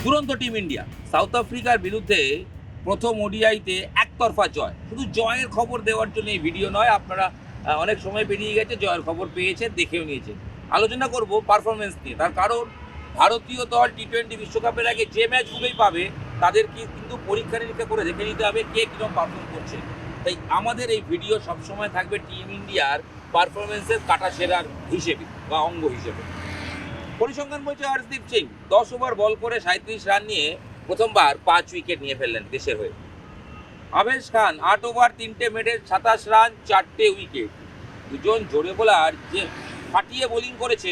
দুরন্ত team India south আফ্রিকার বিরুদ্ধে প্রথম ওডিআইতে একতরফা জয়। শুধু জয়ের খবর দেওয়ার জন্য এই ভিডিও নয়, আপনারা অনেক সময় পেরিয়ে গেছে, জয়ের খবর পেয়েছেন, দেখেও নিয়েছেন। আলোচনা করব পারফরমেন্স নিয়ে। তার কারণ ভারতীয় দল টি-20 বিশ্বকাপের আগে যে ম্যাচগুলোই পাবে তাদেরকে কিন্তু পরীক্ষা নিরীক্ষা করে দেখে নিতে হবে কে কীরকম পারফর্ম করছে। তাই আমাদের এই ভিডিও সবসময় থাকবে টিম ইন্ডিয়ার পারফরমেন্সের কাটা সেরার হিসেবে বা অঙ্গ হিসেবে। পরিসংখ্যান বলছে হর্ষদীপ সিং 10 ওভার বল করে 37 রান নিয়ে প্রথমবার 5 উইকেট নিয়ে ফেললেন দেশের হয়ে। আবেশ খান 8 ওভার 3টে মেডে 27 রান 4টে উইকেট। দুজন জোরে বোলার যে ফাটিয়ে বোলিং করেছে,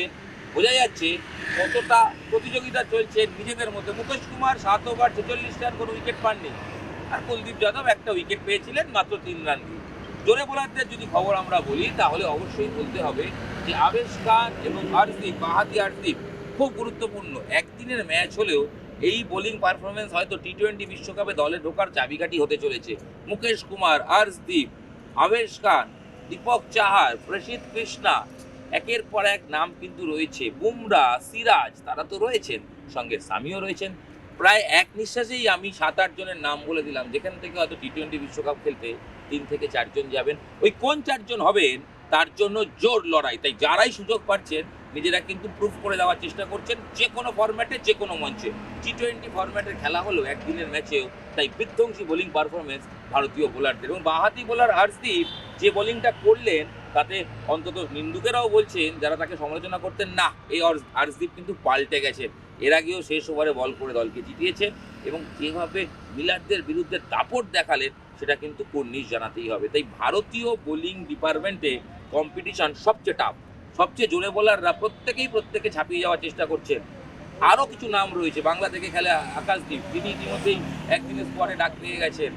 বোঝা যাচ্ছে কতটা প্রতিযোগিতা চলছে নিজেদের মধ্যে। মুকেশ কুমার 7 ওভার 46 রান, কোনো উইকেট পাননি। আর কুলদীপ যাদব একটা উইকেট পেয়েছিলেন মাত্র 3 রান দিয়ে। জোরে বোলারদের যদি খবর আমরা বলি তাহলে অবশ্যই বলতে হবে যে আবেশ খান এবং হর্ষদীপ, বাঁহাতি হর্ষদীপ খুব গুরুত্বপূর্ণ। একদিনের ম্যাচ হলেও এই বোলিং পারফরমেন্স হয়তো টি-20 বিশ্বকাপে দলে ঢোকার চাবিকাঠি হতে চলেছে। মুকেশ কুমার, হর্ষদীপ, আবেশ খান, দীপক চাহার, প্রসিদ্ধ কৃষ্ণা, একের পর এক নাম কিন্তু রয়েছে। বুমরা, সিরাজ, তারা তো রয়েছেন, সঙ্গে সামিও রয়েছেন। প্রায় এক নিঃশ্বাসেই আমি 7-8 জনের নাম বলে দিলাম, যেখান থেকে হয়তো টি-20 বিশ্বকাপ খেলতে 3 থেকে 4 জন যাবেন। ওই কোন 4 জন হবেন তার জন্য জোর লড়াই। তাই যারাই সুযোগ পাচ্ছেন নিজেরা কিন্তু প্রুফ করে দেওয়ার চেষ্টা করছেন, যে কোনো ফরম্যাটে, যে কোনো মঞ্চে। টি-20 ফরম্যাটের খেলা হলো একদিনের ম্যাচেও, তাই বিধ্বংসী বোলিং পারফরমেন্স ভারতীয় বোলারদের। এবং বাঁহাতি বোলার হর্ষদীপ যে বোলিংটা করলেন তাতে অন্তত নিন্দুকেরাও বলছেন, যারা তাকে সমালোচনা করতেন, না, এই হর্ষদীপ কিন্তু পাল্টে গেছেন। এর আগেও শেষ ওভারে বল করে দলকে জিতিয়েছে এবং যেভাবে মিলারদের বিরুদ্ধে দাপট দেখালেন সেটা কিন্তু কুর্নিশ জানাতেই হবে। তাই ভারতীয় বোলিং ডিপার্টমেন্টে কম্পিটিশন সবচেয়ে টাফ। সবচেয়ে জোরে বোলাররা প্রত্যেকে ছাপিয়ে যাওয়ার চেষ্টা করছেন। আরও কিছু নাম রয়েছে। বাংলা থেকে খেলে আকাশদীপ, তিনি ইতিমধ্যেই একদিনের স্কোয়াডে ডাক পেয়ে গেছেন।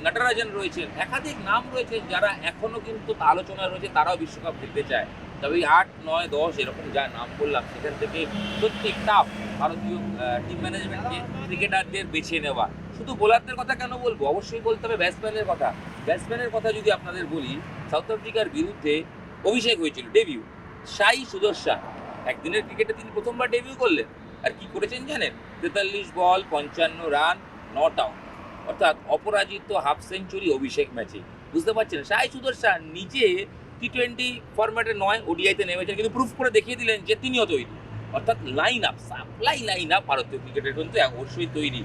নটরাজন রয়েছেন, একাধিক নাম রয়েছেন যারা এখনও কিন্তু আলোচনায় রয়েছে, তারাও বিশ্বকাপ খেলতে চায়। তবে এই 8, 9, 10 এরকম যা নাম বললাম সেখান থেকে সত্যি টাফ ভারতীয় টিম ম্যানেজমেন্টকে ক্রিকেটারদের বেছে নেওয়া। শুধু বোলারদের কথা কেন বলবো, অবশ্যই বলতে হবে ব্যাটসম্যানের কথা। ব্যাটসম্যানের কথা যদি আপনাদের বলি, সাউথ আফ্রিকার বিরুদ্ধে অভিষেক হয়েছিল, ডেবিউ, সাই সুদর্শন। একদিনের ক্রিকেটে তিনি প্রথমবার ডেবিউ করলেন, আর কি করেছেন জানেন? 43 বল 55 রান, নট আউট, অর্থাৎ অপরাজিত, হাফ সেঞ্চুরি অভিষেক ম্যাচে। বুঝতে পারছেন, সাই সুদর্শন নিজে টি-20 ফরম্যাটে নয়, ওডিআইতে নেমেছেন, কিন্তু প্রুফ করে দেখিয়ে দিলেন যে তিনিও তৈরি। অর্থাৎ line up, supply line up ভারতীয় ক্রিকেটের কিন্তু অবশ্যই তৈরি।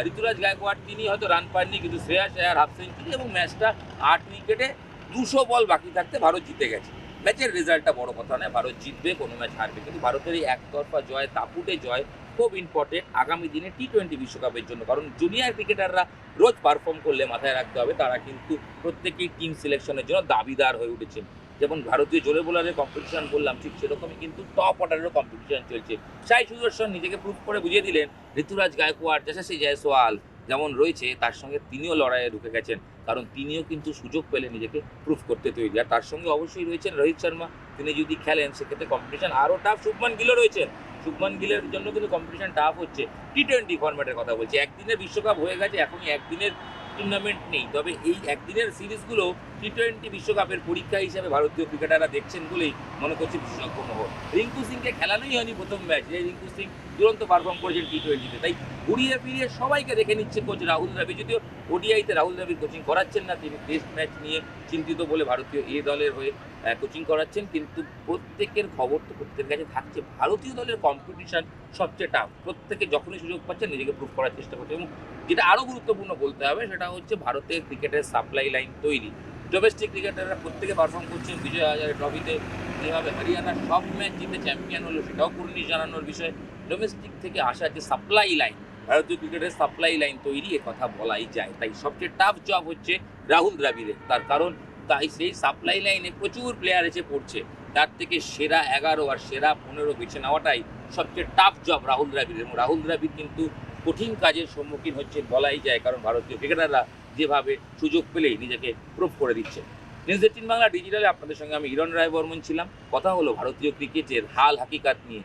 ঋতুরাজ গায়কোয়াড়, তিনি হয়তো রান পাননি, কিন্তু শ্রেয়াস আয়ার হাফ সেঞ্চুরি এবং ম্যাচটা 8 উইকেটে 200 বল বাকি থাকতে ভারত জিতে গেছে। ম্যাচের রেজাল্টটা বড় কথা নয়, ভারত জিতবে, কোনো ম্যাচ হারবে, কিন্তু ভারতের এই একতরফা জয়, দাপুটে জয় খুব ইম্পর্টেন্ট আগামী দিনে টি-20 বিশ্বকাপের জন্য। কারণ জুনিয়র ক্রিকেটাররা রোজ পারফর্ম করলে মাথায় রাখতে হবে তারা কিন্তু প্রত্যেকেই টিম সিলেকশনের জন্য দাবিদার হয়ে উঠেছেন। যেমন ভারতীয় জোরে বোলারের কম্পিটিশন বললাম, ঠিক সেরকমই কিন্তু টপ অর্ডারেরও কম্পিটিশন চলছে। সাই সুদর্শন নিজেকে প্রুভ করে বুঝিয়ে দিলেন। ঋতুরাজ গায়কোয়াড়, যশস্বী জয়সওয়াল যেমন রয়েছে, তার সঙ্গে তিনিও লড়াইয়ে ঢুকে গেছেন, কারণ তিনিও কিন্তু সুযোগ পেলে নিজেকে প্রুভ করতে তৈরি। আর তার সঙ্গে অবশ্যই রয়েছেন রোহিত শর্মা, তিনি যদি খেলেন সেক্ষেত্রে কম্পিটিশন আরও টাফ। শুভমান গিলও রয়েছেন, শুভমান গিলের জন্য কিন্তু কম্পিটিশন টাফ হচ্ছে। টি-20 ফরম্যাটের কথা বলছি, একদিনের বিশ্বকাপ হয়ে গেছে, এখনই একদিনের টুর্নামেন্ট নেই। তবে এই একদিনের সিরিজগুলো টি-20 বিশ্বকাপের পরীক্ষা হিসেবে ভারতীয় ক্রিকেটাররা দেখছেন বলেই মনে করছে বিশেষজ্ঞ মহল। রিঙ্কু সিংকে খেলানোই হয়নি প্রথম ম্যাচ, এই রিঙ্কু সিং দুরন্ত পারফর্ম করেছেন টি-20-তে। তাই ঘুরিয়ে ফিরিয়ে সবাইকে দেখে নিচ্ছে কোচ রাহুল দ্রাবিড়। যদিও ওডিআইতে রাহুল দ্রাবিড় কোচিং করাচ্ছেন না, তিনি টেস্ট ম্যাচ নিয়ে চিন্তিত বলে ভারতীয় এ দলের হয়ে কোচিং করাচ্ছেন। কিন্তু প্রত্যেকের খবর তো প্রত্যেকের কাছে থাকছে, ভারতীয় দলের কম্পিটিশন সবচেয়ে টাফ। প্রত্যেকে যখনই সুযোগ পাচ্ছেন নিজেকে প্রুভ করার চেষ্টা করছে। এবং যেটা আরও গুরুত্বপূর্ণ বলতে হবে সেটা হচ্ছে ভারতের ক্রিকেটের সাপ্লাই লাইন তৈরি। ডোমেস্টিক ক্রিকেটাররা প্রত্যেকে পারফর্ম করছেন। বিজয় হাজারে ট্রফিতে যেভাবে হরিয়ানার সব ম্যাচ জিতে চ্যাম্পিয়ন হলো, সেটাও কুর্নিশ জানানোর বিষয়। ডোমেস্টিক থেকে আসা যে সাপ্লাই লাইন, ভারতীয় ক্রিকেটের সাপ্লাই লাইন তৈরি, এ কথা বলাই যায়। তাই সবচেয়ে টাফ জব হচ্ছে রাহুল দ্রাবিড়ের। তার কারণ তাই সেই সাপ্লাই লাইনে প্রচুর প্লেয়ার এসে পড়ছে, তার থেকে সেরা 11 আর সেরা 15 বেছে নেওয়াটাই সবচেয়ে টাফ জব রাহুল দ্রাবিড়ের। এবং রাহুল দ্রাবিড় কিন্তু কঠিন কাজের সম্মুখীন হচ্ছে বলাই যায়, কারণ ভারতীয় ক্রিকেটাররা যেভাবে সুযোগ পেলেই নিজেকে প্রুভ করে দিচ্ছে। নিউজ 18 বাংলা ডিজিটালে আপনাদের সঙ্গে আমি হিরণ রায় বর্মন ছিলাম। কথা হলো ভারতীয় ক্রিকেটের হাল হাকিকাত নিয়ে।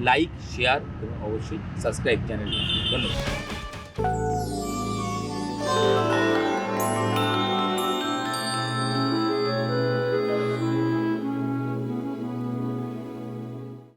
লাইক, শেয়ার এবং অবশ্যই সাবস্ক্রাইব চ্যানেল। ধন্যবাদ।